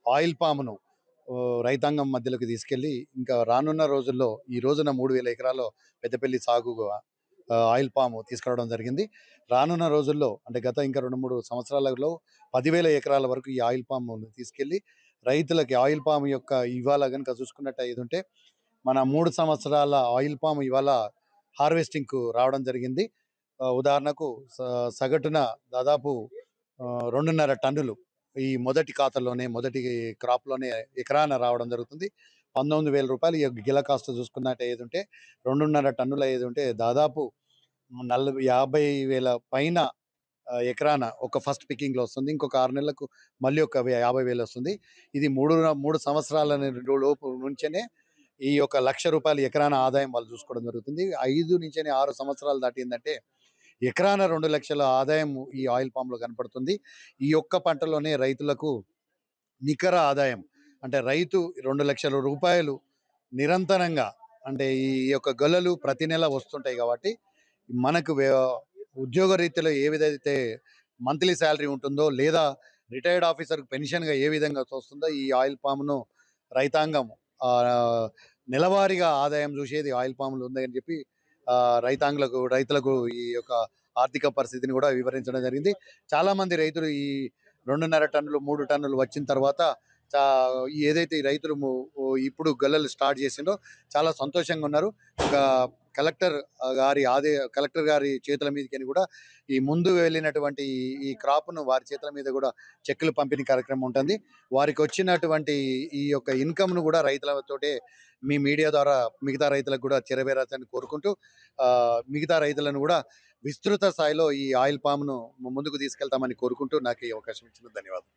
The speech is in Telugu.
ఆయిల్ పామ్‌ను రైతాంగం మధ్యలోకి తీసుకెళ్ళి ఇంకా రానున్న రోజుల్లో ఈ రోజున 3000 ఎకరాల్లో పెద్దపల్లి సాగుగా ఆయిల్ పామ్ తీసుకురావడం జరిగింది. రానున్న రోజుల్లో అంటే గత ఇంకా 2, 3 సంవత్సరాలలో 10,000 ఎకరాల వరకు ఈ ఆయిల్ పామ్‌ను తీసుకెళ్ళి రైతులకి ఆయిల్ పామ్ యొక్క ఇవాళ గనుక చూసుకున్నట్టయితుంటే మన 3 సంవత్సరాల ఆయిల్ పామ్ ఇవాళ హార్వెస్టింగ్‌కు రావడం జరిగింది. ఉదాహరణకు సగటున దాదాపు 2.5 టన్నులు ఈ మొదటి ఖాతాలోనే మొదటి క్రాప్‌లోనే ఎకరాన రావడం జరుగుతుంది. రూ. 19,000 ఈ గిల కాస్ట్ చూసుకున్నట్టయితుంటే 2.5 టన్నులు అయ్యేదుంటే దాదాపు 50,000 పైన ఎకరాన ఒక ఫస్ట్ పికింగ్‌లో వస్తుంది. ఇంకొక 6 నెలలకు మళ్ళీ ఒక 50,000 వస్తుంది. ఇది 3 సంవత్సరాల లోపు నుంచేనే ఈ యొక్క రూ. 1,00,000 ఎకరాన ఆదాయం వాళ్ళు చూసుకోవడం జరుగుతుంది. 5-6 సంవత్సరాలు దాటిందంటే ఎకరాన 2,00,000 ఆదాయం ఈ ఆయిల్ పామ్‌లో కనపడుతుంది. ఈ ఒక్క పంటలోనే రైతులకు నికర ఆదాయం అంటే రైతు రూ. 2,00,000 నిరంతరంగా అంటే ఈ యొక్క గొల్లలు ప్రతి నెల వస్తుంటాయి కాబట్టి మనకు ఉద్యోగ రీత్యాలో ఏ విధైతే మంత్లీ సాలరీ ఉంటుందో లేదా రిటైర్డ్ ఆఫీసర్‌కి పెన్షన్‌గా ఏ విధంగా వస్తుందో ఈ ఆయిల్ పామ్‌ను రైతాంగం నెలవారీగా ఆదాయం చూసేది ఆయిల్ పామ్‌లో ఉందని చెప్పి రైతులకు ఈ యొక్క ఆర్థిక పరిస్థితిని కూడా వివరించడం జరిగింది. చాలామంది రైతులు ఈ 2.5 టన్నులు, 3 టన్నులు వచ్చిన తర్వాత చా ఏదైతే ఈ రైతులు ఇప్పుడు గొల్లలు స్టార్ట్ చేసిండ్రో చాలా సంతోషంగా ఉన్నారు. ఇంకా కలెక్టర్ గారి చేతుల మీదకని కూడా ఈ ముందు వెళ్ళినటువంటి ఈ క్రాప్‌ను వారి చేతుల మీద కూడా చెక్కులు పంపిణీ కార్యక్రమం ఉంటుంది. వారికి వచ్చినటువంటి ఈ యొక్క ఇన్‌కమ్‌ను కూడా రైతులతోటే మీ మీడియా ద్వారా మిగతా రైతులకు కూడా చేరవేరాలని కోరుకుంటూ మిగతా రైతులను కూడా విస్తృత స్థాయిలో ఈ ఆయిల్ పామ్‌ను ముందుకు తీసుకెళ్తామని కోరుకుంటూ నాకు ఈ అవకాశం ఇచ్చినందుకు ధన్యవాదాలు.